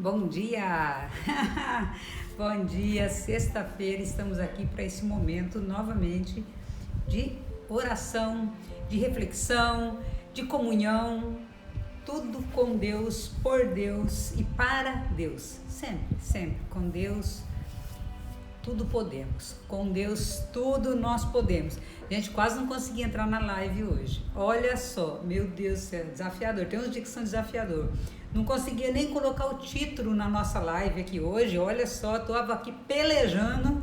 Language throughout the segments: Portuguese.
Bom dia! Bom dia, sexta-feira, estamos aqui para esse momento novamente de oração, de reflexão, de comunhão, tudo com Deus, por Deus e para Deus. Sempre, sempre com Deus tudo podemos, com Deus tudo nós podemos. Gente, quase não consegui entrar na live hoje. Olha só, meu Deus do céu, desafiador. Tem uns dias que são desafiador. Não conseguia nem colocar o título na nossa live aqui hoje. Olha só, tava aqui pelejando.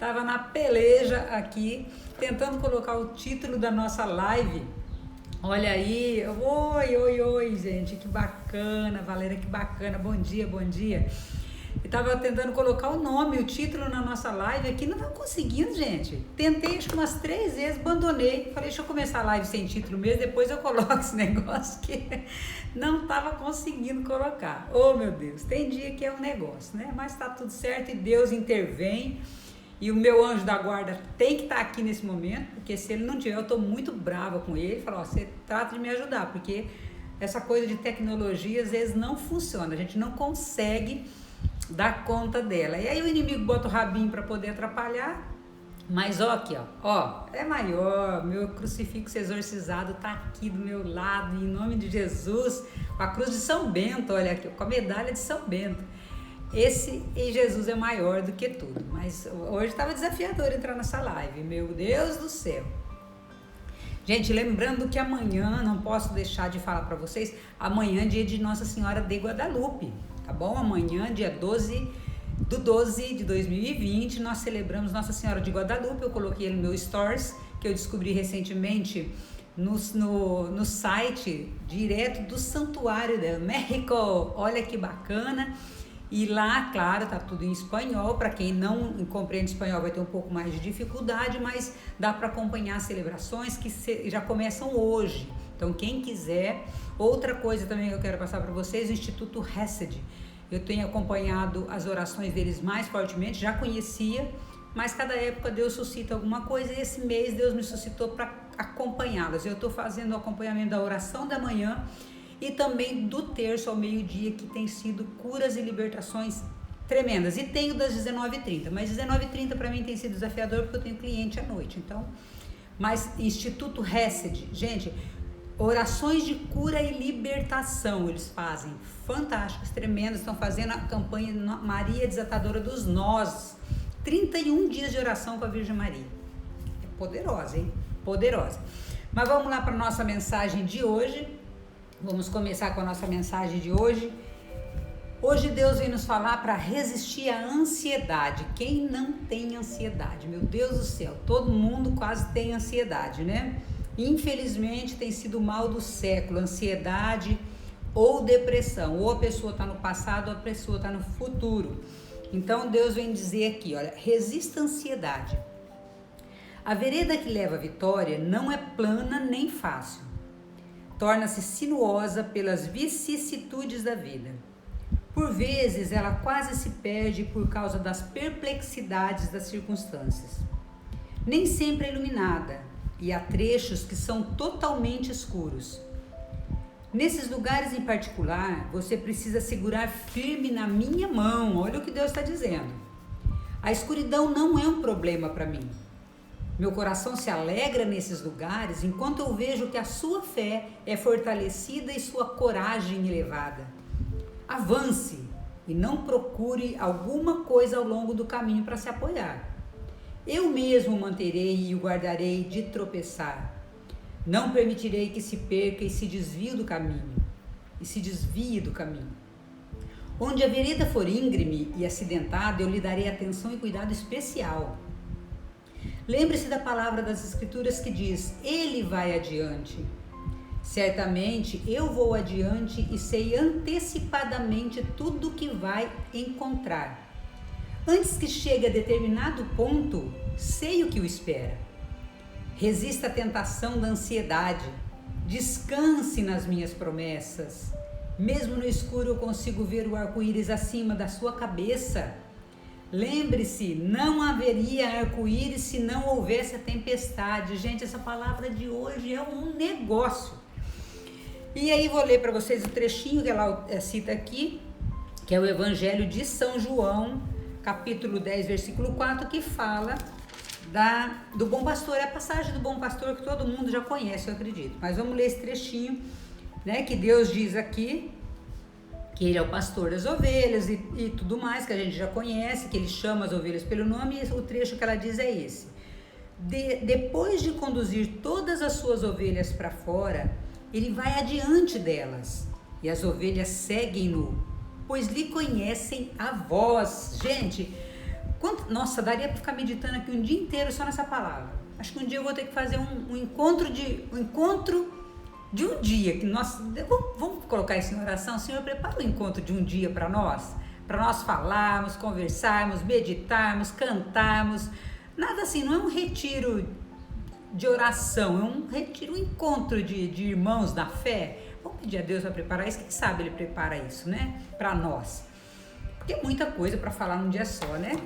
Tava na peleja aqui, tentando colocar o título da nossa live. Olha aí, oi, gente, que bacana, Valéria, que bacana, bom dia, bom dia. Eu tava tentando colocar o nome, o título na nossa live aqui, não tava conseguindo, gente. Tentei acho que umas 3 vezes, abandonei. Falei, deixa eu começar a live sem título mesmo, depois eu coloco esse negócio que não tava conseguindo colocar. Oh, meu Deus, tem dia que é um negócio, né? Mas tá tudo certo e Deus intervém. E o meu anjo da guarda tem que estar aqui nesse momento, porque se ele não tiver, eu tô muito brava com ele. Falo, ó, você trata de me ajudar, porque essa coisa de tecnologia às vezes não funciona, a gente não consegue dar conta dela. E aí o inimigo bota o rabinho para poder atrapalhar, mas ó aqui, ó, é maior, meu crucifixo exorcizado tá aqui do meu lado, em nome de Jesus, com a cruz de São Bento, olha aqui, com a medalha de São Bento. Esse e Jesus é maior do que tudo, mas hoje estava desafiador entrar nessa live, meu Deus do céu. Gente, lembrando que amanhã, não posso deixar de falar para vocês, amanhã é dia de Nossa Senhora de Guadalupe, tá bom? Amanhã, dia 12 de 2020, nós celebramos Nossa Senhora de Guadalupe. Eu coloquei no meu stories, que eu descobri recentemente no site direto do Santuário del México. Olha que bacana. E lá, claro, tá tudo em espanhol. Para quem não compreende espanhol vai ter um pouco mais de dificuldade, mas dá para acompanhar as celebrações que já começam hoje. Então, quem quiser. Outra coisa também que eu quero passar para vocês, o Instituto Hesed. Eu tenho acompanhado as orações deles mais fortemente, já conhecia, mas cada época Deus suscita alguma coisa e esse mês Deus me suscitou para acompanhá-las. Eu estou fazendo o acompanhamento da oração da manhã e também do terço ao meio-dia, que tem sido curas e libertações tremendas. E tenho das 19h30, mas 19h30 para mim tem sido desafiador porque eu tenho cliente à noite. Então, mas Instituto Hesed, gente, orações de cura e libertação eles fazem, fantásticas, tremendas. Estão fazendo a campanha Maria Desatadora dos Nós, 31 dias de oração com a Virgem Maria. É poderosa, hein? Poderosa. Mas vamos lá para a nossa mensagem de hoje. Vamos começar com a nossa mensagem de hoje. Hoje Deus vem nos falar para resistir à ansiedade. Quem não tem ansiedade? Meu Deus do céu, todo mundo quase tem ansiedade, né? Infelizmente tem sido o mal do século, ansiedade ou depressão. Ou a pessoa está no passado ou a pessoa está no futuro. Então Deus vem dizer aqui, olha, resista à ansiedade. A vereda que leva à vitória não é plana nem fácil. Torna-se sinuosa pelas vicissitudes da vida. Por vezes ela quase se perde por causa das perplexidades das circunstâncias. Nem sempre é iluminada e há trechos que são totalmente escuros. Nesses lugares em particular, você precisa segurar firme na minha mão. Olha o que Deus está dizendo. A escuridão não é um problema para mim. Meu coração se alegra nesses lugares enquanto eu vejo que a sua fé é fortalecida e sua coragem elevada. Avance e não procure alguma coisa ao longo do caminho para se apoiar. Eu mesmo o manterei e o guardarei de tropeçar. Não permitirei que se perca e se desvie do caminho. Onde a vereda for íngreme e acidentada, eu lhe darei atenção e cuidado especial. Lembre-se da palavra das Escrituras que diz, Ele vai adiante. Certamente eu vou adiante e sei antecipadamente tudo o que vai encontrar. Antes que chegue a determinado ponto, sei o que o espera. Resista à tentação da ansiedade. Descanse nas minhas promessas. Mesmo no escuro eu consigo ver o arco-íris acima da sua cabeça. Lembre-se, não haveria arco-íris se não houvesse a tempestade. Gente, essa palavra de hoje é um negócio. E aí vou ler para vocês o trechinho que ela cita aqui. que é o Evangelho de São João, capítulo 10, versículo 4, que fala do bom pastor. É a passagem do bom pastor que todo mundo já conhece, eu acredito. Mas vamos ler esse trechinho, né, que Deus diz aqui, que ele é o pastor das ovelhas e tudo mais, que a gente já conhece, que ele chama as ovelhas pelo nome, e o trecho que ela diz é esse. Depois de conduzir todas as suas ovelhas para fora, ele vai adiante delas, e as ovelhas seguem-no, pois lhe conhecem a voz. Gente, nossa, daria para ficar meditando aqui um dia inteiro só nessa palavra. Acho que um dia eu vou ter que fazer um encontro de um dia, que vamos colocar isso em oração. Senhor, prepara um encontro de um dia para nós falarmos, conversarmos, meditarmos, cantarmos. Nada assim, não é um retiro de oração, é um retiro, um encontro de irmãos da fé. Vamos pedir a Deus para preparar isso, quem sabe Ele prepara isso, né, para nós. Porque é muita coisa para falar num dia só, né?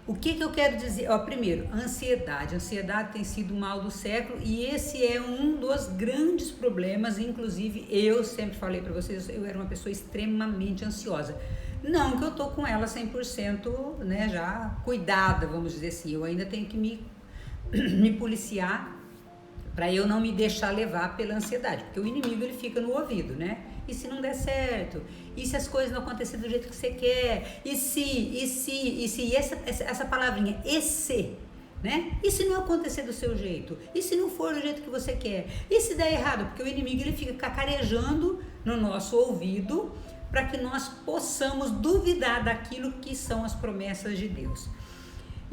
O que eu quero dizer? Primeiro, ansiedade. A ansiedade tem sido o mal do século e esse é um dos grandes problemas. Inclusive, eu sempre falei para vocês, eu era uma pessoa extremamente ansiosa. Não que eu tô com ela 100%, né, já cuidada, vamos dizer assim. Eu ainda tenho que me policiar para eu não me deixar levar pela ansiedade, porque o inimigo ele fica no ouvido, né? E se não der certo? E se as coisas não acontecerem do jeito que você quer? E se essa palavrinha, e se, né? E se não acontecer do seu jeito? E se não for do jeito que você quer? E se der errado? Porque o inimigo ele fica cacarejando no nosso ouvido para que nós possamos duvidar daquilo que são as promessas de Deus.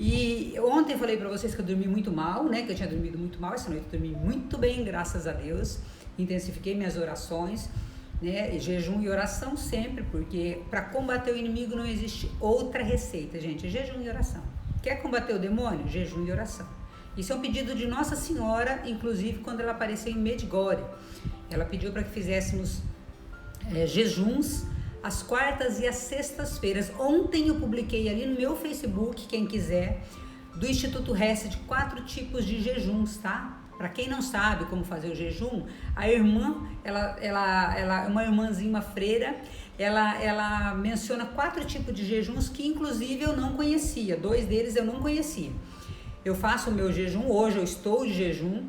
E ontem eu falei para vocês que eu dormi muito mal, né? Que eu tinha dormido muito mal. Essa noite eu dormi muito bem, graças a Deus. Intensifiquei minhas orações, né? Jejum e oração sempre, porque para combater o inimigo não existe outra receita, gente. É jejum e oração. Quer combater o demônio? Jejum e oração. Isso é um pedido de Nossa Senhora, inclusive quando ela apareceu em Medjugorje. Ela pediu para que fizéssemos jejuns às quartas e às sextas-feiras. Ontem eu publiquei ali no meu Facebook, quem quiser, do Instituto Hesed, 4 tipos de jejuns, tá? Para quem não sabe como fazer o jejum, a irmã, ela uma irmãzinha, uma freira, ela menciona 4 tipos de jejuns que inclusive eu não conhecia. 2 deles eu não conhecia. Eu faço o meu jejum, hoje eu estou de jejum,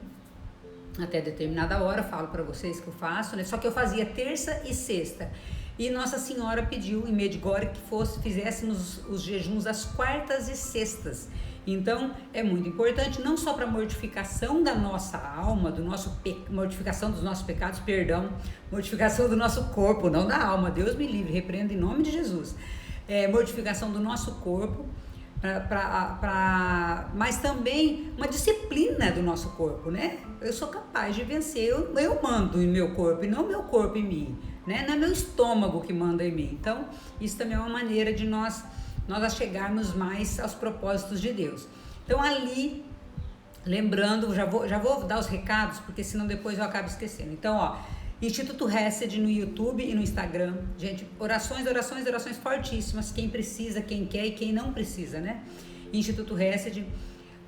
até determinada hora, falo para vocês que eu faço, né? Só que eu fazia terça e sexta. E Nossa Senhora pediu em Medjugorje que fizéssemos os jejuns às quartas e sextas. Então, é muito importante, não só para mortificação da nossa alma, mortificação dos nossos pecados, mortificação do nosso corpo, não da alma, Deus me livre, repreenda em nome de Jesus. Mortificação do nosso corpo, mas também uma disciplina do nosso corpo, né? Eu sou capaz de vencer, eu mando em meu corpo e não meu corpo em mim, né? Não é meu estômago que manda em mim. Então, isso também é uma maneira de nós chegarmos mais aos propósitos de Deus. Então, ali, lembrando, já vou dar os recados, porque senão depois eu acabo esquecendo. Então, Instituto Hesed no YouTube e no Instagram. Gente, orações fortíssimas. Quem precisa, quem quer e quem não precisa, né? Instituto Hesed.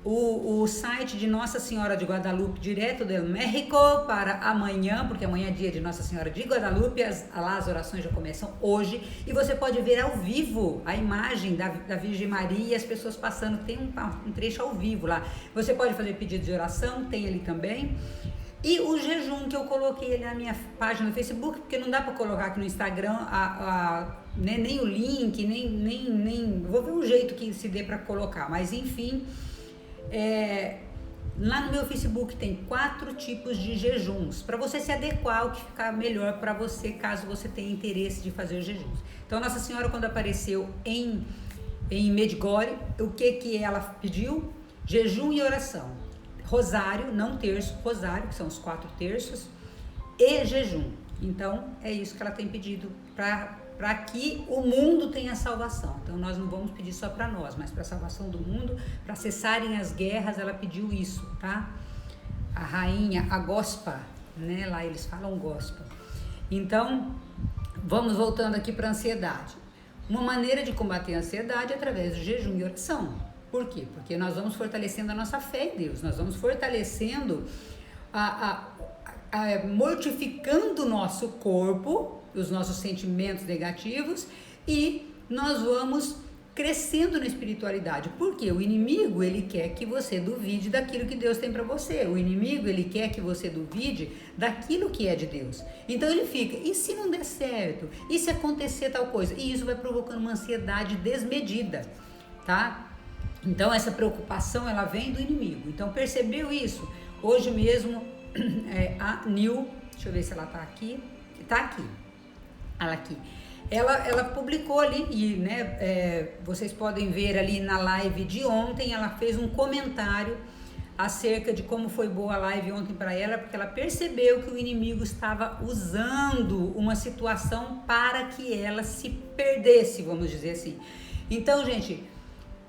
O site de Nossa Senhora de Guadalupe, direto do México, para amanhã, porque amanhã é dia de Nossa Senhora de Guadalupe, as orações já começam hoje, e você pode ver ao vivo a imagem da Virgem Maria e as pessoas passando, tem um trecho ao vivo lá. Você pode fazer pedido de oração, tem ali também. E o jejum que eu coloquei ali na minha página no Facebook, porque não dá para colocar aqui no Instagram nem o link, nem vou ver um jeito que se dê para colocar, mas enfim, lá no meu Facebook tem 4 tipos de jejuns, para você se adequar ao que ficar melhor para você, caso você tenha interesse de fazer os jejuns. Então, Nossa Senhora, quando apareceu em Medjugorje, o que ela pediu? Jejum e oração. Rosário, não terço, rosário, que são os 4 terços, e jejum. Então, é isso que ela tem pedido para que o mundo tenha salvação. Então, nós não vamos pedir só para nós, mas para a salvação do mundo, para cessarem as guerras, ela pediu isso, tá? A rainha, a Gospa, né? Lá eles falam Gospa. Então, vamos voltando aqui para a ansiedade. Uma maneira de combater a ansiedade é através do jejum e oração. Por quê? Porque nós vamos fortalecendo a nossa fé em Deus, nós vamos fortalecendo, mortificando o nosso corpo os nossos sentimentos negativos e nós vamos crescendo na espiritualidade. Porque o inimigo, ele quer que você duvide daquilo que Deus tem para você. O inimigo, ele quer que você duvide daquilo que é de Deus. Então ele fica, e se não der certo? E se acontecer tal coisa? E isso vai provocando uma ansiedade desmedida, tá? Então essa preocupação, ela vem do inimigo. Então percebeu isso? Hoje mesmo, a Nil, deixa eu ver se ela tá aqui. Tá aqui. Ela aqui. Ela publicou ali, e vocês podem ver ali na live de ontem, ela fez um comentário acerca de como foi boa a live ontem para ela, porque ela percebeu que o inimigo estava usando uma situação para que ela se perdesse, vamos dizer assim. Então, gente,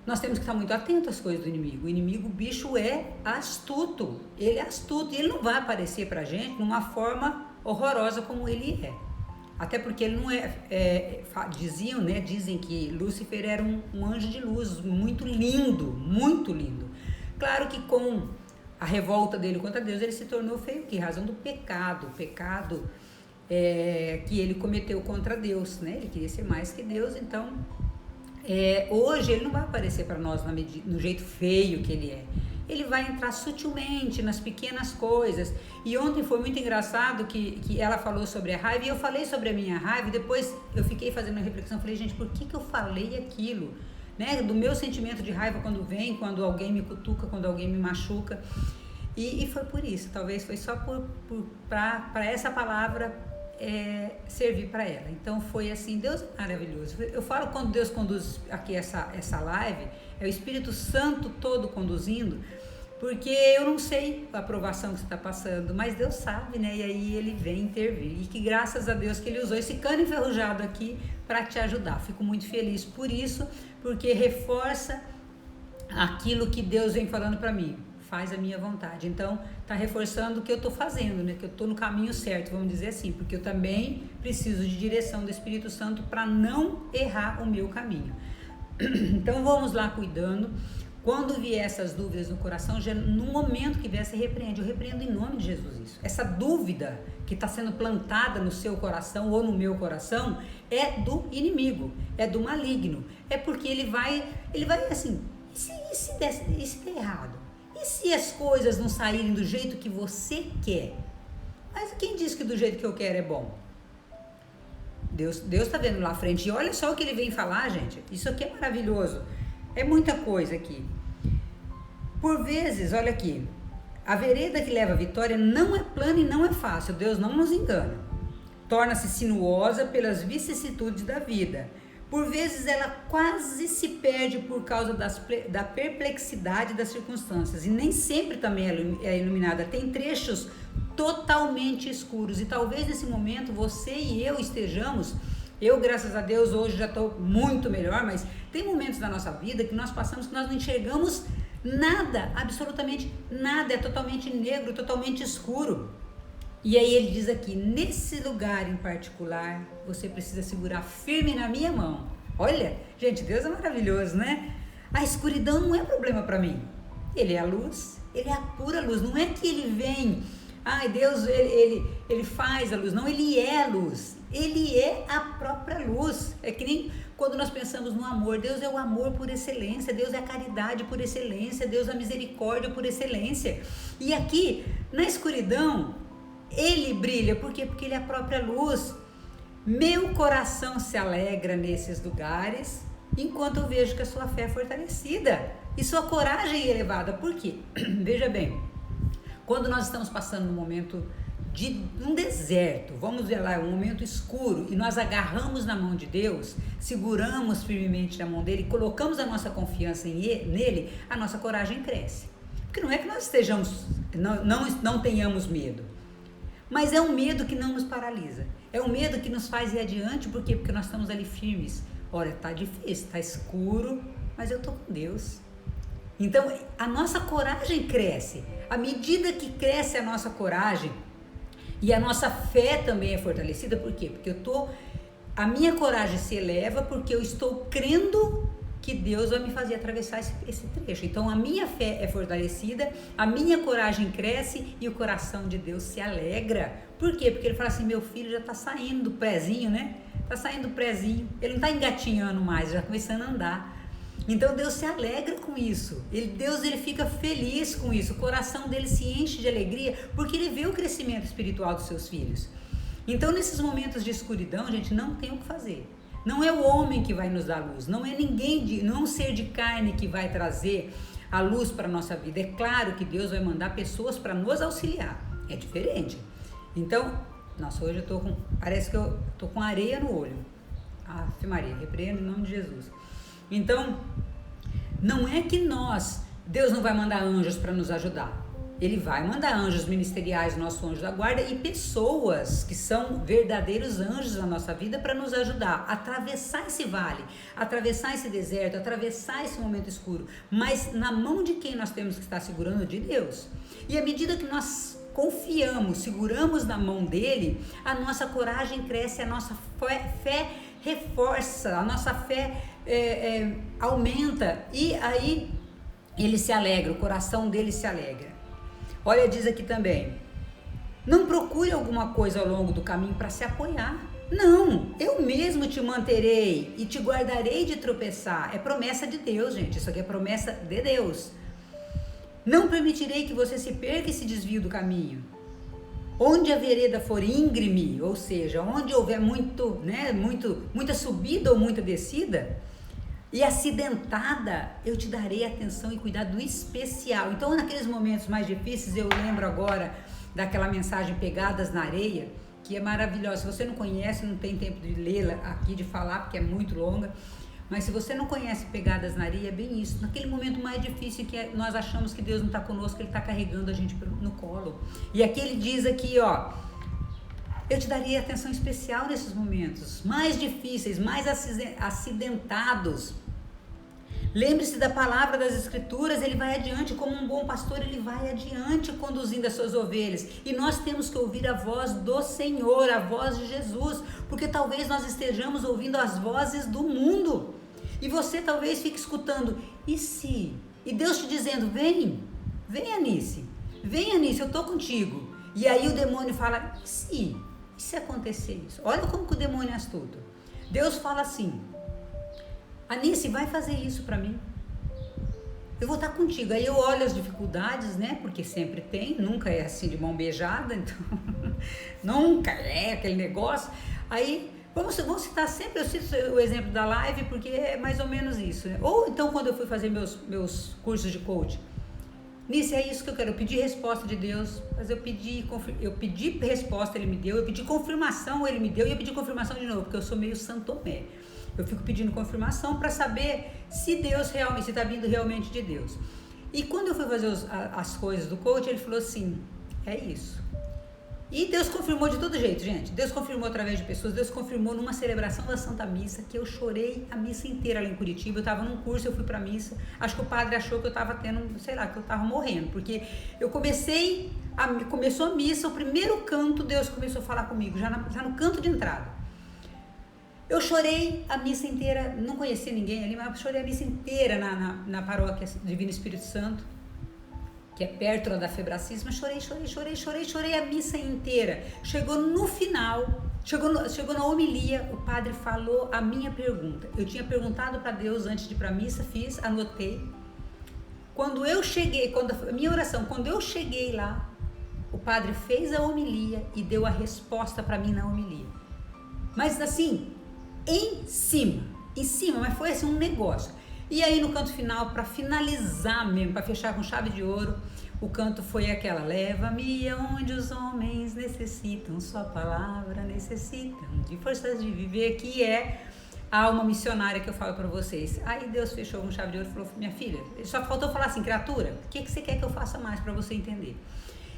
nós temos que estar muito atentos às coisas do inimigo. O inimigo, o bicho é astuto, ele é astuto, e ele não vai aparecer pra gente numa forma horrorosa como ele é. Até porque ele não dizem que Lúcifer era um anjo de luz muito lindo, muito lindo. Claro que com a revolta dele contra Deus, ele se tornou feio, que razão do pecado, que ele cometeu contra Deus, né? Ele queria ser mais que Deus, então hoje ele não vai aparecer para nós no jeito feio que ele é. Ele vai entrar sutilmente nas pequenas coisas. E ontem foi muito engraçado que ela falou sobre a raiva, e eu falei sobre a minha raiva, e depois eu fiquei fazendo uma reflexão, falei, gente, por que eu falei aquilo? Né? Do meu sentimento de raiva quando alguém me cutuca, quando alguém me machuca. E foi por isso, talvez foi só para essa palavra servir para ela. Então foi assim, Deus é maravilhoso. Eu falo, quando Deus conduz aqui essa live, é o Espírito Santo todo conduzindo, porque eu não sei a aprovação que você está passando, mas Deus sabe, né? E aí ele vem intervir. E que graças a Deus que ele usou esse cano enferrujado aqui para te ajudar. Fico muito feliz por isso, porque reforça aquilo que Deus vem falando para mim. Faz a minha vontade. Então, está reforçando o que eu estou fazendo, né? Que eu estou no caminho certo, vamos dizer assim, porque eu também preciso de direção do Espírito Santo para não errar o meu caminho. Então, vamos lá cuidando. Quando vier essas dúvidas no coração, já no momento que vier, você repreende. Eu repreendo em nome de Jesus isso. Essa dúvida que está sendo plantada no seu coração ou no meu coração é do inimigo, é do maligno. É porque ele vai assim, e se der errado? E se as coisas não saírem do jeito que você quer? Mas quem disse que do jeito que eu quero é bom? Deus está vendo lá à frente. E olha só o que ele vem falar, gente. Isso aqui é maravilhoso. É muita coisa aqui. Por vezes, olha aqui. A vereda que leva à vitória não é plana e não é fácil. Deus não nos engana. Torna-se sinuosa pelas vicissitudes da vida. Por vezes ela quase se perde por causa da perplexidade das circunstâncias. E nem sempre também é iluminada. Tem trechos totalmente escuros. E talvez nesse momento você e eu estejamos... Eu, graças a Deus, hoje já estou muito melhor, mas tem momentos da nossa vida que nós passamos que nós não enxergamos nada, absolutamente nada. É totalmente negro, totalmente escuro. E aí ele diz aqui, nesse lugar em particular, você precisa segurar firme na minha mão. Olha, gente, Deus é maravilhoso, né? A escuridão não é problema para mim. Ele é a luz, ele é a pura luz. Não é que ele vem, Deus, ele faz a luz. Não, ele é a luz. Ele é a própria luz. É que nem quando nós pensamos no amor. Deus é o amor por excelência. Deus é a caridade por excelência. Deus é a misericórdia por excelência. E aqui, na escuridão... Ele brilha, por quê? Porque ele é a própria luz. Meu coração se alegra nesses lugares, enquanto eu vejo que a sua fé é fortalecida e sua coragem é elevada. Por quê? Veja bem, quando nós estamos passando num momento de um deserto, vamos ver lá, um momento escuro, e nós agarramos na mão de Deus, seguramos firmemente na mão dele, colocamos a nossa confiança nele, a nossa coragem cresce. Porque não é que nós não tenhamos medo. Mas é um medo que não nos paralisa. É um medo que nos faz ir adiante. Por quê? Porque nós estamos ali firmes. Olha, tá difícil, tá escuro, mas eu tô com Deus. Então, a nossa coragem cresce. À medida que cresce a nossa coragem e a nossa fé também é fortalecida. Por quê? Porque a minha coragem se eleva porque eu estou crendo que Deus vai me fazer atravessar esse trecho. Então a minha fé é fortalecida, a minha coragem cresce e o coração de Deus se alegra. Por quê? Porque ele fala assim, meu filho já está saindo do prézinho, né? Está saindo do prézinho, ele não está engatinhando mais, já começando a andar. Então Deus se alegra com isso, Deus fica feliz com isso, o coração dele se enche de alegria, porque ele vê o crescimento espiritual dos seus filhos. Então nesses momentos de escuridão, gente, não tem o que fazer. Não é o homem que vai nos dar luz, não é não é um ser de carne que vai trazer a luz para a nossa vida. É claro que Deus vai mandar pessoas para nos auxiliar, é diferente. Então, nossa, hoje parece que eu tô com areia no olho. Ave Maria, repreendo em nome de Jesus. Então, não é que Deus não vai mandar anjos para nos ajudar. Ele vai mandar anjos ministeriais, nosso anjo da guarda, e pessoas que são verdadeiros anjos na nossa vida para nos ajudar a atravessar esse vale, atravessar esse deserto, atravessar esse momento escuro. Mas na mão de quem nós temos que estar segurando? De Deus. E à medida que nós confiamos, seguramos na mão dele, a nossa coragem cresce, a nossa fé reforça, a nossa fé aumenta, e aí ele se alegra, o coração dele se alegra. Olha, diz aqui também, não procure alguma coisa ao longo do caminho para se apoiar. Não, eu mesmo te manterei e te guardarei de tropeçar. É promessa de Deus, gente, isso aqui é promessa de Deus. Não permitirei que você se perca e se desvie do caminho. Onde a vereda for íngreme, ou seja, onde houver muita subida ou muita descida, e acidentada, eu te darei atenção e cuidado especial. Então, naqueles momentos mais difíceis, eu lembro agora daquela mensagem Pegadas na Areia, que é maravilhosa. Se você não conhece, não tem tempo de lê-la aqui, de falar, porque é muito longa, mas se você não conhece Pegadas na Areia, é bem isso. Naquele momento mais difícil que nós achamos que Deus não está conosco, Ele está carregando a gente no colo. E aqui ele diz aqui, ó, eu te daria atenção especial nesses momentos mais difíceis, mais acidentados. Lembre-se da palavra das Escrituras, ele vai adiante, como um bom pastor, ele vai adiante conduzindo as suas ovelhas. E nós temos que ouvir a voz do Senhor, a voz de Jesus, porque talvez nós estejamos ouvindo as vozes do mundo. E você talvez fique escutando, e se? E Deus te dizendo, vem Anice, eu tô contigo. E aí o demônio fala, e se acontecer isso? Olha como que o demônio é astuto. Deus fala assim, Anice, vai fazer isso para mim. Eu vou estar contigo. Aí eu olho as dificuldades, né? Porque sempre tem, nunca é assim de mão beijada, então nunca é aquele negócio. Aí vamos citar sempre, eu cito o exemplo da live, porque é mais ou menos isso, né? Ou então quando eu fui fazer meus cursos de coaching, Nisso é isso que eu quero, eu pedi resposta de Deus, mas eu pedi resposta, Ele me deu, eu pedi confirmação, Ele me deu, e eu pedi confirmação de novo, porque eu sou meio Santo Tomé. Eu fico pedindo confirmação para saber se Deus realmente, se está vindo realmente de Deus. E quando eu fui fazer as coisas do coach, ele falou assim, é isso. E Deus confirmou de todo jeito, gente. Deus confirmou através de pessoas, Deus confirmou numa celebração da Santa Missa, que eu chorei a missa inteira lá em Curitiba. Eu estava num curso, eu fui para a missa, acho que o padre achou que eu estava tendo, sei lá, que eu estava morrendo, porque eu começou a missa, o primeiro canto, Deus começou a falar comigo, já no canto de entrada. Eu chorei a missa inteira, não conhecia ninguém ali, mas eu chorei a missa inteira na paróquia Divino Espírito Santo, que é perto lá da Febracisma. Chorei a missa inteira. Chegou no final, chegou na homilia, o padre falou a minha pergunta. Eu tinha perguntado para Deus antes de ir para a missa, anotei. Quando eu cheguei, a minha oração, quando eu cheguei lá, o padre fez a homilia e deu a resposta para mim na homilia. Mas assim, em cima, mas foi assim um negócio. E aí no canto final, para finalizar mesmo, para fechar com chave de ouro, o canto foi aquela: leva-me aonde os homens necessitam, sua palavra necessitam de forças de viver, que é a alma missionária que eu falo para vocês. Aí Deus fechou com chave de ouro e falou: minha filha, só faltou falar assim, criatura, o que você quer que eu faça mais para você entender?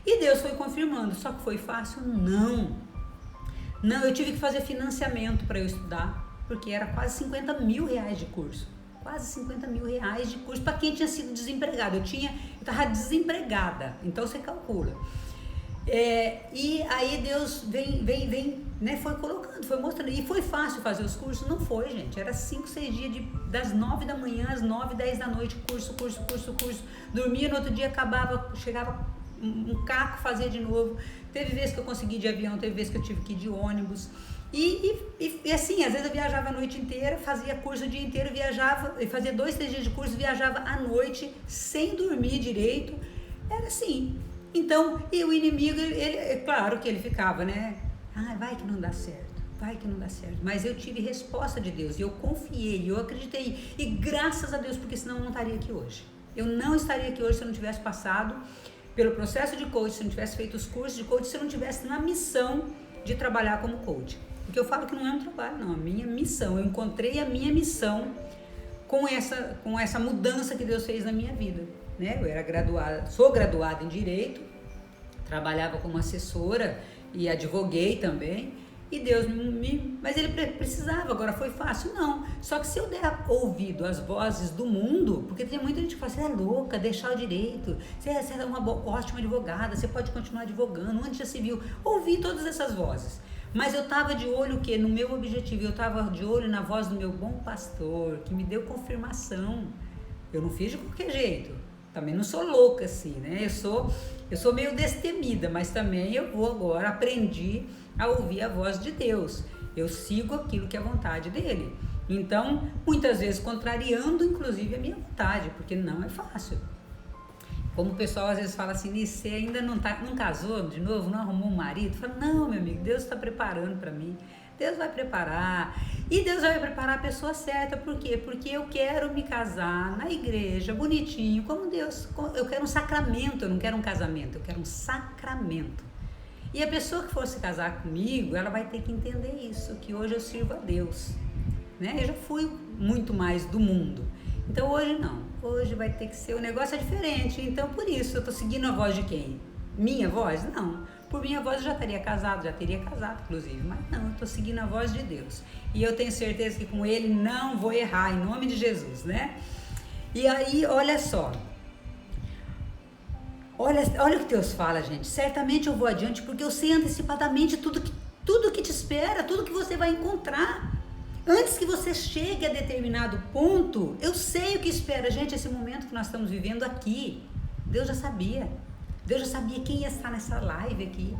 E Deus foi confirmando. Só que foi fácil? Não, eu tive que fazer financiamento para eu estudar, porque era quase 50 mil reais de curso. Quase 50 mil reais de curso para quem tinha sido desempregado. Eu estava desempregada, então você calcula. E aí Deus vem, né, foi colocando, foi mostrando. E foi fácil fazer os cursos? Não foi, gente. Era 5, 6 dias, das 9 da manhã às 9, 10 da noite, curso. Dormia, no outro dia acabava, chegava um caco, fazia de novo. Teve vezes que eu consegui ir de avião, teve vezes que eu tive que ir de ônibus. E assim, às vezes eu viajava a noite inteira, fazia curso o dia inteiro, viajava, fazia 2, 3 dias de curso, viajava à noite, sem dormir direito. Era assim. Então, e o inimigo, ele, é claro que ele ficava, né? Vai que não dá certo, vai que não dá certo. Mas eu tive resposta de Deus, e eu confiei, eu acreditei. E graças a Deus, porque senão eu não estaria aqui hoje. Eu não estaria aqui hoje se eu não tivesse passado pelo processo de coach, se eu não tivesse feito os cursos de coach, se eu não tivesse na missão de trabalhar como coach. Porque eu falo que não é um trabalho, não, é a minha missão. Eu encontrei a minha missão com essa mudança que Deus fez na minha vida. Né? Eu era graduada, sou graduada em Direito, trabalhava como assessora e advoguei também, e Deus mas ele precisava, agora foi fácil? Não. Só que se eu der ouvido às vozes do mundo, porque tem muita gente que fala, você é louca, deixar o direito, você é uma ótima advogada, você pode continuar advogando, onde já se viu? Ouvi todas essas vozes. Mas eu estava de olho no meu objetivo, eu estava de olho na voz do meu bom pastor, que me deu confirmação. Eu não fiz de qualquer jeito. Também não sou louca assim, né? Eu sou meio destemida, mas também eu vou agora, aprendi a ouvir a voz de Deus. Eu sigo aquilo que é a vontade dele. Então, muitas vezes contrariando, inclusive, a minha vontade, porque não é fácil. Como o pessoal às vezes fala assim, você ainda não casou de novo, não arrumou um marido? Fala, não, meu amigo, Deus está preparando para mim. Deus vai preparar, e Deus vai preparar a pessoa certa. Por quê? Porque eu quero me casar na igreja, bonitinho, como Deus. Eu quero um sacramento, eu não quero um casamento, eu quero um sacramento. E a pessoa que for se casar comigo, ela vai ter que entender isso, que hoje eu sirvo a Deus. Né? Eu já fui muito mais do mundo. Então hoje não, hoje vai ter que ser, o negócio é diferente. Então por isso eu estou seguindo a voz de quem? Minha voz? Não. Por minha voz eu já teria casado inclusive, mas não, eu estou seguindo a voz de Deus. E eu tenho certeza que com Ele não vou errar, em nome de Jesus, né? E aí, olha só. Olha o que Deus fala, gente. Certamente eu vou adiante porque eu sei antecipadamente tudo que te espera, tudo que você vai encontrar. Antes que você chegue a determinado ponto, eu sei o que espera. Gente, esse momento que nós estamos vivendo aqui, Deus já sabia. Deus já sabia quem ia estar nessa live aqui.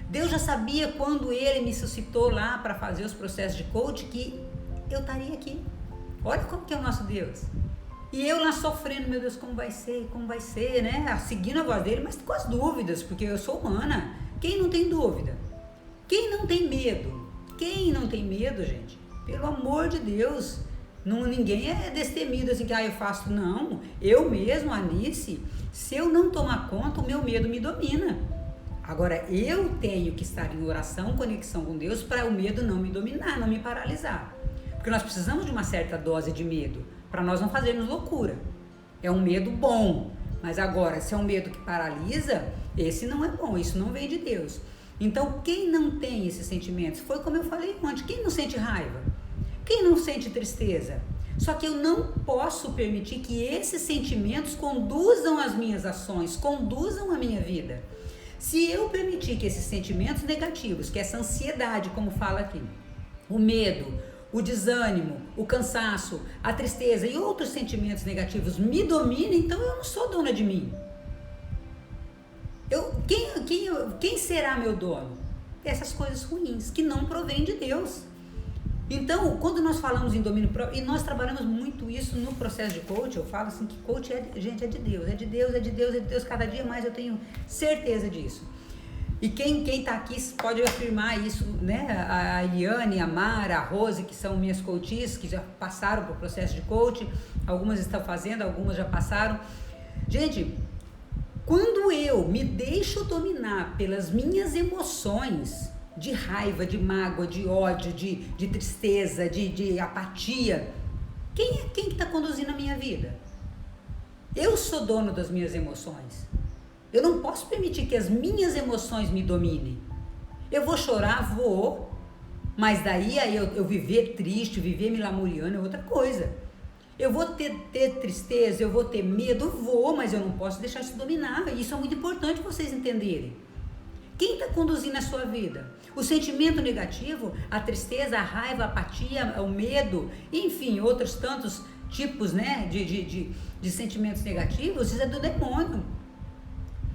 Deus já sabia quando Ele me suscitou lá para fazer os processos de coach que eu estaria aqui. Olha como que é o nosso Deus. E eu lá sofrendo, meu Deus, como vai ser, né? Seguindo a voz dele, mas com as dúvidas, porque eu sou humana. Quem não tem dúvida? Quem não tem medo? Quem não tem medo, gente? Pelo amor de Deus. Não, ninguém é destemido assim que eu faço, não. Eu mesmo, Anice, se eu não tomar conta, o meu medo me domina. Agora, eu tenho que estar em oração, conexão com Deus, para o medo não me dominar, não me paralisar. Porque nós precisamos de uma certa dose de medo, para nós não fazermos loucura. É um medo bom, mas agora, se é um medo que paralisa, esse não é bom, isso não vem de Deus. Então, quem não tem esses sentimentos, foi como eu falei antes, quem não sente raiva? Quem não sente tristeza? Só que eu não posso permitir que esses sentimentos conduzam as minhas ações, conduzam a minha vida. Se eu permitir que esses sentimentos negativos, que essa ansiedade, como fala aqui, o medo, o desânimo, o cansaço, a tristeza e outros sentimentos negativos me dominem, então eu não sou dona de mim. Quem será meu dono? Essas coisas ruins, que não provêm de Deus. Então, quando nós falamos em domínio próprio, e nós trabalhamos muito isso no processo de coach, eu falo assim que coach é de Deus, cada dia mais eu tenho certeza disso. E quem está aqui pode afirmar isso, né? A Eliane, a Mara, a Rose, que são minhas coaches, que já passaram por processo de coach, algumas estão fazendo, algumas já passaram. Gente, quando eu me deixo dominar pelas minhas emoções, de raiva, de mágoa, de ódio, de tristeza, de apatia, quem que está conduzindo a minha vida? Eu sou dono das minhas emoções. Eu não posso permitir que as minhas emoções me dominem. Eu vou chorar, vou, mas daí eu viver triste, viver me lamuriando é outra coisa. Eu vou ter tristeza, eu vou ter medo, vou, mas eu não posso deixar isso dominar. Isso é muito importante vocês entenderem. Quem está conduzindo a sua vida? O sentimento negativo, a tristeza, a raiva, a apatia, o medo, enfim, outros tantos tipos, né, de sentimentos negativos, isso é do demônio.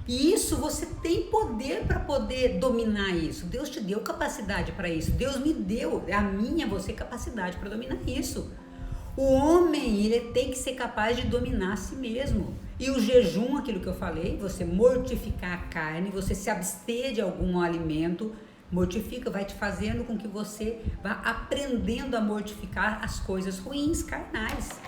E isso você tem poder para poder dominar isso. Deus te deu capacidade para isso. Deus me deu, a minha, você, capacidade para dominar isso. O homem, ele tem que ser capaz de dominar a si mesmo. E o jejum, aquilo que eu falei, você mortificar a carne, você se abster de algum alimento, mortifica, vai te fazendo com que você vá aprendendo a mortificar as coisas ruins, carnais.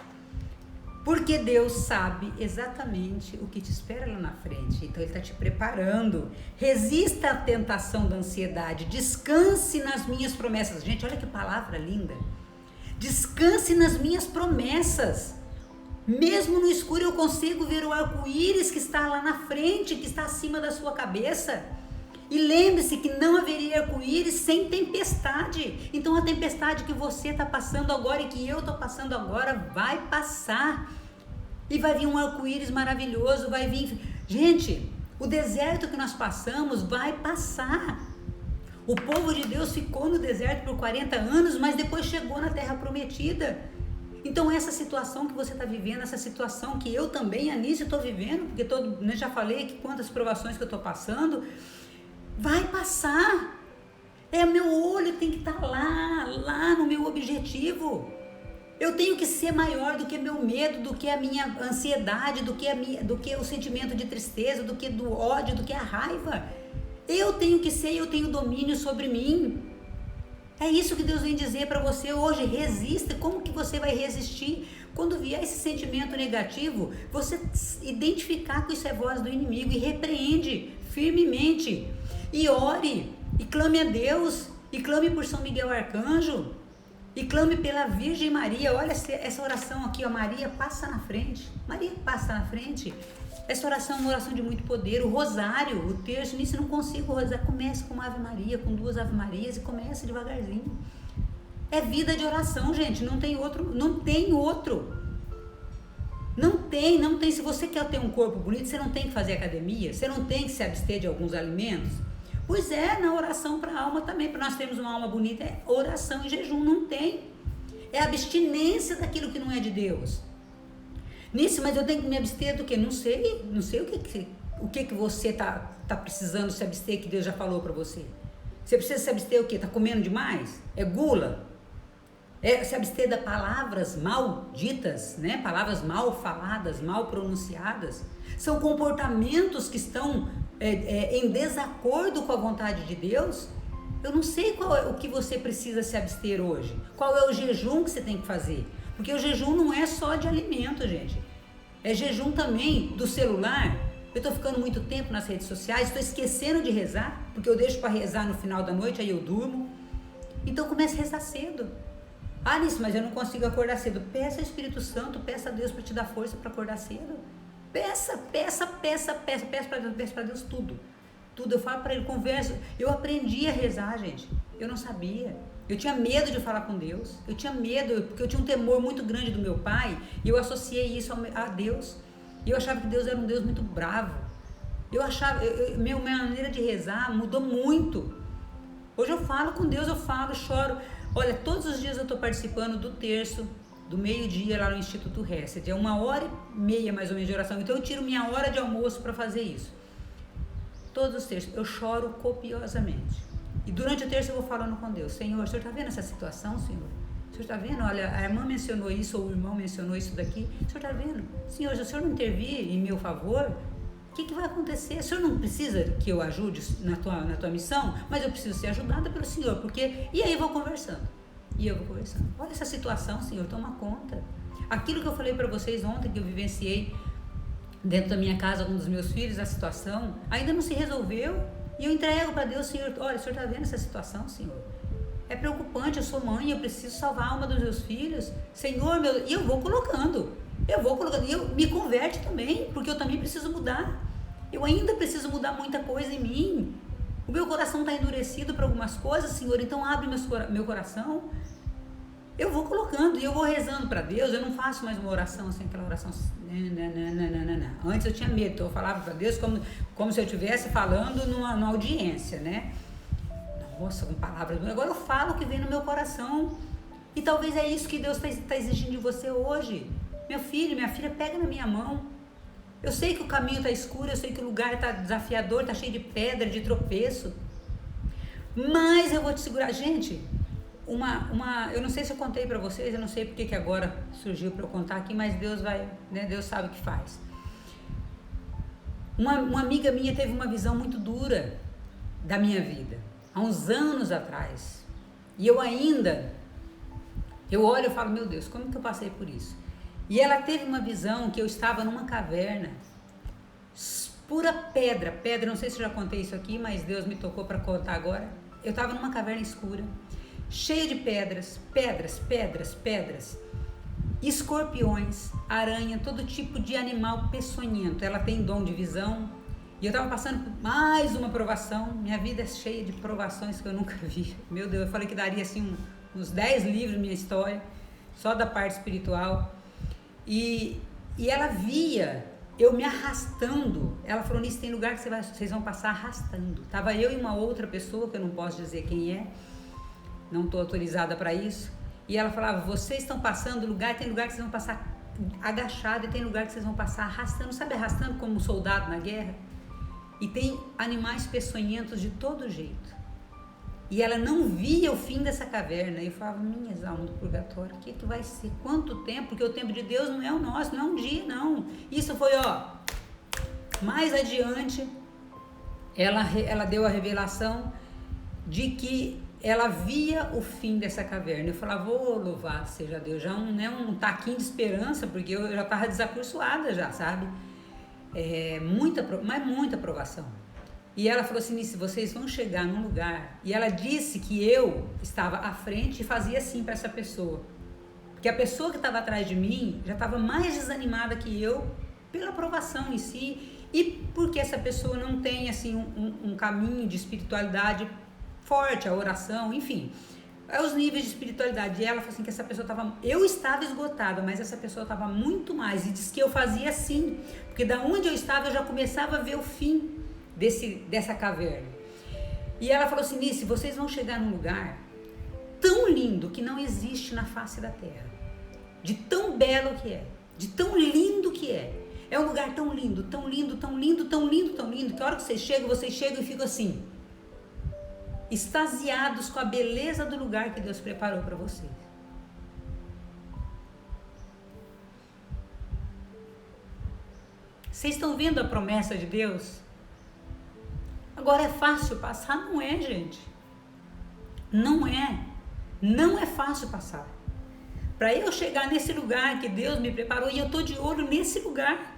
Porque Deus sabe exatamente o que te espera lá na frente. Então Ele está te preparando. Resista à tentação da ansiedade. Descanse nas minhas promessas. Gente, olha que palavra linda. Descanse nas minhas promessas. Mesmo no escuro eu consigo ver o arco-íris que está lá na frente, que está acima da sua cabeça. E lembre-se que não haveria arco-íris sem tempestade. Então a tempestade que você está passando agora e que eu estou passando agora vai passar. E vai vir um arco-íris maravilhoso, vai vir... Gente, o deserto que nós passamos vai passar. O povo de Deus ficou no deserto por 40 anos, mas depois chegou na terra prometida. Então essa situação que você está vivendo, essa situação que eu também, Anícia, estou vivendo, porque já falei que quantas provações que eu estou passando... Vai passar. Meu olho tem que estar lá no meu objetivo. Eu tenho que ser maior do que meu medo, do que a minha ansiedade, do que o sentimento de tristeza, do que do ódio, do que a raiva. Eu tenho que ser, eu tenho domínio sobre mim. É isso que Deus vem dizer para você hoje. Resista. Como que você vai resistir? Quando vier esse sentimento negativo, você identificar que isso é voz do inimigo e repreende firmemente. E ore, e clame a Deus, e clame por São Miguel Arcanjo, e clame pela Virgem Maria. Olha essa oração aqui, ó, Maria passa na frente. Maria passa na frente. Essa oração é uma oração de muito poder. O rosário, o terço, nisso eu não consigo rezar. Comece com uma Ave Maria, com 2 Ave Marias e comece devagarzinho. É vida de oração, gente, não tem outro. Não tem. Se você quer ter um corpo bonito, você não tem que fazer academia, você não tem que se abster de alguns alimentos. Pois é, na oração para a alma também, para nós termos uma alma bonita, é oração e jejum, não tem. É abstinência daquilo que não é de Deus. Nisso, mas eu tenho que me abster do quê? Não sei o que você tá precisando se abster, que Deus já falou para você. Você precisa se abster o quê? Tá comendo demais? É gula? É se abster de palavras malditas, né? Palavras mal faladas, mal pronunciadas. São comportamentos que estão em desacordo com a vontade de Deus. Eu não sei o que você precisa se abster hoje. Qual é o jejum que você tem que fazer? Porque o jejum não é só de alimento, gente. É jejum também do celular. Eu estou ficando muito tempo nas redes sociais, estou esquecendo de rezar, porque eu deixo para rezar no final da noite, aí eu durmo. Então comece a rezar cedo. Nisso, mas eu não consigo acordar cedo. Peça ao Espírito Santo, peça a Deus para te dar força para acordar cedo. Peça para Deus tudo. Eu falo para Ele, converso. Eu aprendi a rezar, gente. Eu não sabia. Eu tinha medo de falar com Deus. Eu tinha medo, porque eu tinha um temor muito grande do meu pai. E eu associei isso a Deus. E eu achava que Deus era um Deus muito bravo. Minha maneira de rezar mudou muito. Hoje eu falo com Deus, eu choro. Olha, todos os dias eu estou participando do terço, do meio-dia lá no Instituto Hesed. É 1h30 mais ou menos de oração. Então eu tiro minha hora de almoço para fazer isso. Todos os terços eu choro copiosamente. E durante o terço eu vou falando com Deus. Senhor, o Senhor está vendo essa situação, Senhor? O Senhor está vendo? Olha, a irmã mencionou isso, ou o irmão mencionou isso daqui. O Senhor está vendo? Senhor, se o Senhor não intervir em meu favor, o que vai acontecer? O Senhor não precisa que eu ajude na tua missão, mas eu preciso ser ajudada pelo Senhor, porque... E aí eu vou conversando. Olha essa situação, Senhor, toma conta. Aquilo que eu falei para vocês ontem, que eu vivenciei dentro da minha casa com um dos meus filhos, a situação, ainda não se resolveu. E eu entrego para Deus, Senhor, olha, o Senhor está vendo essa situação, Senhor? É preocupante, eu sou mãe, eu preciso salvar a alma dos meus filhos. Senhor, e eu vou colocando. E me converte também, porque eu também preciso mudar. Eu ainda preciso mudar muita coisa em mim. O meu coração está endurecido para algumas coisas, Senhor, então abre meu coração. eu vou colocando e eu vou rezando para Deus. Eu não faço mais uma oração assim, aquela oração não. Antes eu tinha medo, então eu falava para Deus como se eu estivesse falando numa audiência, né? Nossa, com palavras. Agora eu falo o que vem no meu coração. E talvez é isso que Deus está exigindo de você hoje. Meu filho, minha filha, pega na minha mão. Eu sei que o caminho está escuro, eu sei que o lugar está desafiador, está cheio de pedra, de tropeço. Mas eu vou te segurar. Gente, eu não sei se eu contei para vocês, eu não sei porque que agora surgiu para eu contar aqui, mas Deus vai, né? Deus sabe o que faz. Uma amiga minha teve uma visão muito dura da minha vida, há uns anos atrás. E eu olho e falo, meu Deus, como que eu passei por isso? E ela teve uma visão que eu estava numa caverna, pura pedra, não sei se eu já contei isso aqui, mas Deus me tocou para contar agora. Eu estava numa caverna escura, cheia de pedras, escorpiões, aranha, todo tipo de animal peçonhento. Ela tem dom de visão. E eu estava passando por mais uma provação. Minha vida é cheia de provações que eu nunca vi. Meu Deus, eu falei que daria assim uns 10 livros minha história, só da parte espiritual. E ela via eu me arrastando. Ela falou, nisso tem lugar que vocês vão passar arrastando. Tava eu e uma outra pessoa, que eu não posso dizer quem é, não estou autorizada para isso. E ela falava, vocês estão passando lugar, tem lugar que vocês vão passar agachado e tem lugar que vocês vão passar arrastando. Sabe, arrastando como um soldado na guerra? E tem animais peçonhentos de todo jeito. E ela não via o fim dessa caverna. E eu falava, minhas almas do purgatório, o que vai ser? Quanto tempo? Porque o tempo de Deus não é o nosso, não é um dia, não. Isso foi, mais adiante, ela deu a revelação de que ela via o fim dessa caverna. Eu falava, louvado seja Deus, já um taquinho de esperança, porque eu já estava desacursoada já, sabe? Muita provação. E ela falou assim, Nice, vocês vão chegar num lugar. E ela disse que eu estava à frente e fazia assim para essa pessoa. Porque a pessoa que estava atrás de mim já estava mais desanimada que eu pela provação em si. E porque essa pessoa não tem assim um caminho de espiritualidade forte, a oração, enfim. Os níveis de espiritualidade. E ela falou assim que essa pessoa eu estava esgotada, mas essa pessoa estava muito mais. E disse que eu fazia assim. Porque da onde eu estava eu já começava a ver o fim dessa caverna. E ela falou assim, Nice, vocês vão chegar num lugar tão lindo que não existe na face da terra, de tão belo que é, de tão lindo que é um lugar tão lindo, que a hora que vocês chegam e ficam assim, extasiados com a beleza do lugar que Deus preparou para vocês. Vocês estão vendo a promessa de Deus? Agora, é fácil passar? Não é, gente. Não é fácil passar. Para eu chegar nesse lugar que Deus me preparou, e eu estou de olho nesse lugar.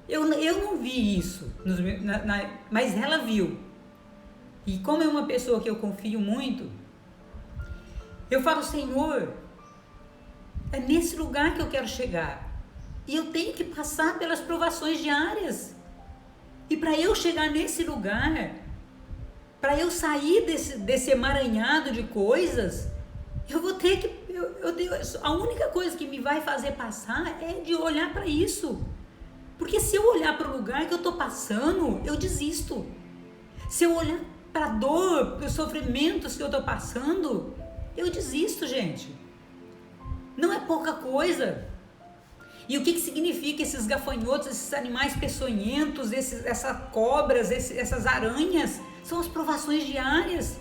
Eu não vi isso, mas ela viu. E como é uma pessoa que eu confio muito, eu falo, Senhor, é nesse lugar que eu quero chegar. E eu tenho que passar pelas provações diárias. E para eu chegar nesse lugar, para eu sair desse emaranhado de coisas, eu vou ter que... a única coisa que me vai fazer passar é de olhar para isso. Porque se eu olhar para o lugar que eu estou passando, eu desisto. Se eu olhar para a dor, para os sofrimentos que eu estou passando, eu desisto, gente. Não é pouca coisa. E o que significa esses gafanhotos, esses animais peçonhentos, essas cobras, essas aranhas? São as provações diárias.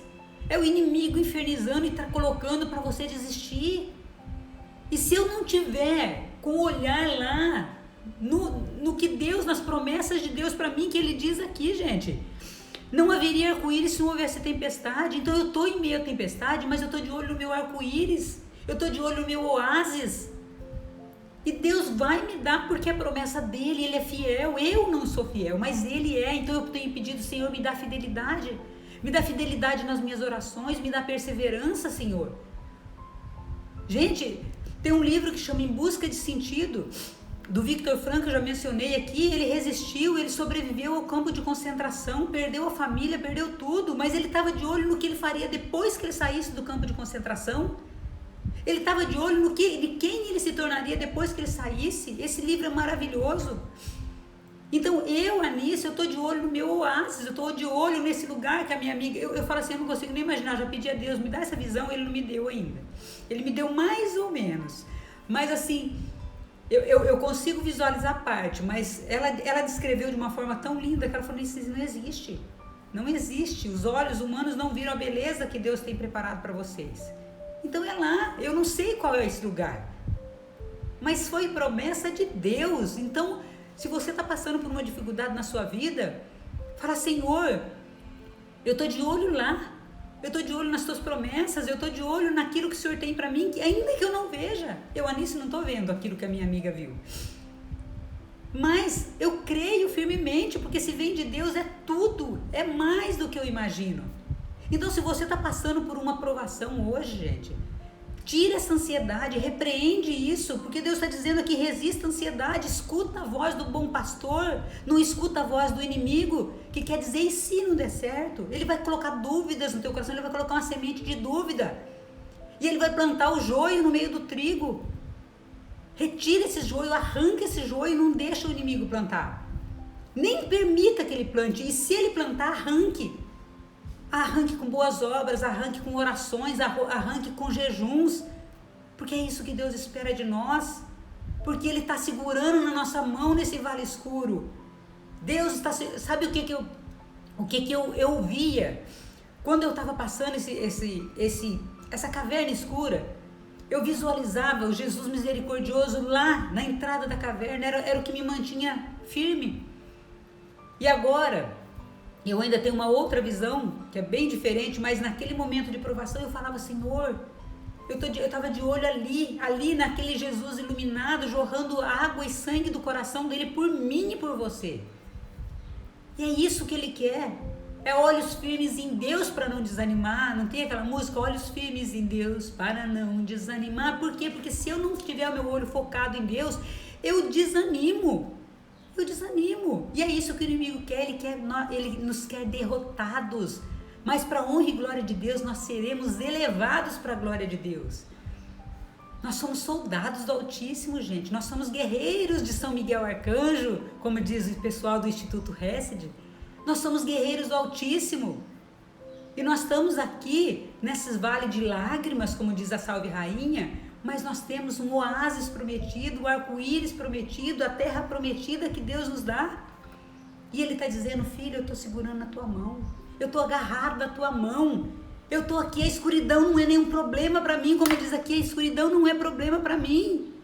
É o inimigo infernizando e está colocando para você desistir. E se eu não tiver com o olhar lá, no que Deus, nas promessas de Deus para mim, que Ele diz aqui, gente, não haveria arco-íris se não houvesse tempestade. Então eu estou em meio à tempestade, mas eu estou de olho no meu arco-íris, eu estou de olho no meu oásis. E Deus vai me dar porque é promessa dele, Ele é fiel. Eu não sou fiel, mas Ele é. Então eu tenho pedido, Senhor, me dá fidelidade. Me dá fidelidade nas minhas orações, me dá perseverança, Senhor. Gente, tem um livro que chama Em Busca de Sentido, do Viktor Frankl, eu já mencionei aqui. Ele resistiu, ele sobreviveu ao campo de concentração, perdeu a família, perdeu tudo, mas ele estava de olho no que ele faria depois que ele saísse do campo de concentração. Ele estava de olho de quem ele se tornaria depois que ele saísse. Esse livro é maravilhoso. Então Anice, eu estou de olho no meu oásis, eu estou de olho nesse lugar que a minha amiga, eu falo assim, eu não consigo nem imaginar, já pedi a Deus, me dá essa visão, ele não me deu ainda. Ele me deu mais ou menos, mas assim, eu consigo visualizar a parte, mas ela descreveu de uma forma tão linda que ela falou, isso não existe, não existe, os olhos humanos não viram a beleza que Deus tem preparado para vocês. Então é lá, eu não sei qual é esse lugar, mas foi promessa de Deus. Então, se você está passando por uma dificuldade na sua vida, fala, Senhor, eu estou de olho lá, eu estou de olho nas tuas promessas, eu estou de olho naquilo que o Senhor tem para mim, que ainda que eu não veja, eu, Anice, não estou vendo aquilo que a minha amiga viu. Mas eu creio firmemente, porque se vem de Deus é tudo, é mais do que eu imagino. Então, se você está passando por uma provação hoje, gente, tira essa ansiedade, repreende isso, porque Deus está dizendo aqui, resista à ansiedade, escuta a voz do bom pastor, não escuta a voz do inimigo, que quer dizer, e se não der certo? Ele vai colocar dúvidas no teu coração, ele vai colocar uma semente de dúvida, e ele vai plantar o joio no meio do trigo. Retira esse joio, arranca esse joio, não deixa o inimigo plantar, nem permita que ele plante, e se ele plantar, arranque com boas obras, arranque com orações, arranque com jejuns, porque é isso que Deus espera de nós, porque Ele está segurando na nossa mão nesse vale escuro. Deus está, sabe o que eu via quando eu estava passando essa caverna escura? Eu visualizava o Jesus misericordioso lá na entrada da caverna, era o que me mantinha firme. E agora eu ainda tenho uma outra visão, que é bem diferente, mas naquele momento de provação eu falava, Senhor, eu estava de olho ali naquele Jesus iluminado, jorrando água e sangue do coração dele por mim e por você. E é isso que ele quer, é olhos firmes em Deus para não desanimar. Não tem aquela música, olhos firmes em Deus para não desanimar? Por quê? Porque se eu não tiver o meu olho focado em Deus, eu desanimo. E é isso que o inimigo quer, ele nos quer derrotados, mas para a honra e glória de Deus, nós seremos elevados para a glória de Deus. Nós somos soldados do Altíssimo, gente, nós somos guerreiros de São Miguel Arcanjo, como diz o pessoal do Instituto Hesed, nós somos guerreiros do Altíssimo, e nós estamos aqui, nesses vales de lágrimas, como diz a Salve Rainha, mas nós temos um oásis prometido, o arco-íris prometido, a terra prometida que Deus nos dá. E Ele está dizendo, filho, eu estou segurando na tua mão, eu estou agarrado na tua mão, eu estou aqui, a escuridão não é nenhum problema para mim, como diz aqui, a escuridão não é problema para mim.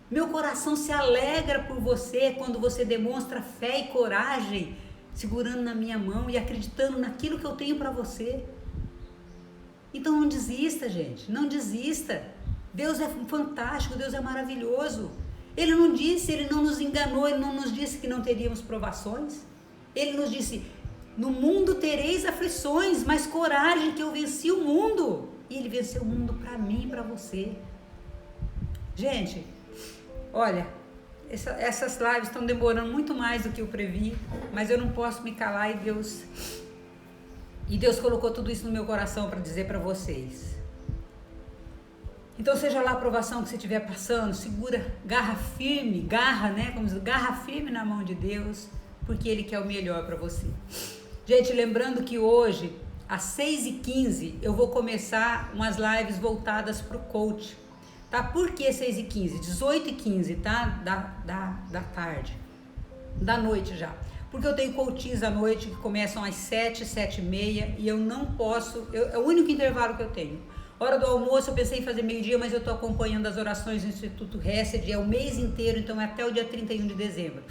Meu coração se alegra por você quando você demonstra fé e coragem, segurando na minha mão e acreditando naquilo que eu tenho para você. Então não desista, gente, não desista. Deus é fantástico, Deus é maravilhoso. Ele não nos enganou, Ele não nos disse que não teríamos provações. Ele nos disse, no mundo tereis aflições, mas coragem que eu venci o mundo. E Ele venceu o mundo para mim e para você. Gente, olha, essas lives estão demorando muito mais do que eu previ, mas eu não posso me calar e Deus colocou tudo isso no meu coração para dizer para vocês. Então, seja lá a provação que você estiver passando, segura, garra firme na mão de Deus, porque Ele quer o melhor para você. Gente, lembrando que hoje, às 6h15, eu vou começar umas lives voltadas para o coach, tá? Por que 6h15? 18h15, tá? Da tarde, da noite já. Porque eu tenho coachings à noite que começam às 7, 7h30 e eu não posso, é o único intervalo que eu tenho. Hora do almoço eu pensei em fazer meio-dia, mas eu estou acompanhando as orações do Instituto Hesed, é o mês inteiro, então é até o dia 31 de dezembro.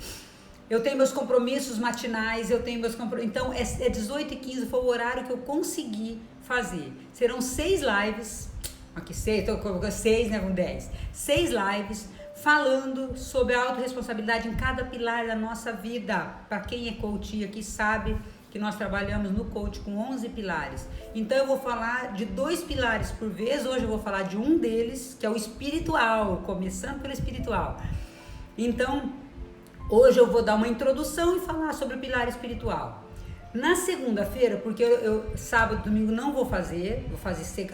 Eu tenho meus compromissos matinais, então é 18h15, foi o horário que eu consegui fazer. Serão 6 lives, aqui 6, estou colocando 6, né, com 10. 6 lives falando sobre a autorresponsabilidade em cada pilar da nossa vida. Para quem é coach aqui sabe que nós trabalhamos no coach com 11 pilares. Então eu vou falar de 2 pilares por vez. Hoje eu vou falar de um deles, que é o espiritual, começando pelo espiritual. Então, hoje eu vou dar uma introdução e falar sobre o pilar espiritual. Na segunda-feira, porque eu sábado, domingo não vou fazer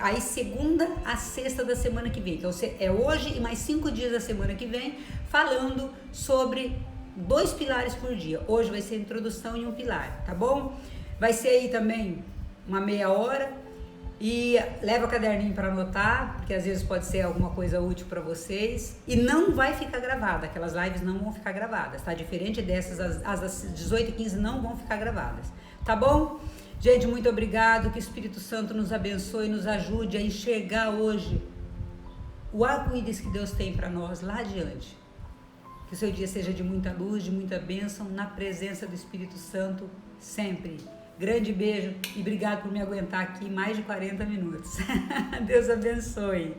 aí segunda a sexta da semana que vem. Então é hoje e mais 5 dias da semana que vem, falando sobre 2 pilares por dia. Hoje vai ser a introdução e um pilar, tá bom? Vai ser aí também uma meia hora e leva o caderninho para anotar, porque às vezes pode ser alguma coisa útil para vocês. E não vai ficar gravada, aquelas lives não vão ficar gravadas, tá? Diferente dessas, as das 18h15 não vão ficar gravadas. Tá bom? Gente, muito obrigado. Que o Espírito Santo nos abençoe e nos ajude a enxergar hoje o arco-íris que Deus tem para nós lá adiante. Que o seu dia seja de muita luz, de muita bênção, na presença do Espírito Santo sempre. Grande beijo e obrigado por me aguentar aqui mais de 40 minutos. Deus abençoe.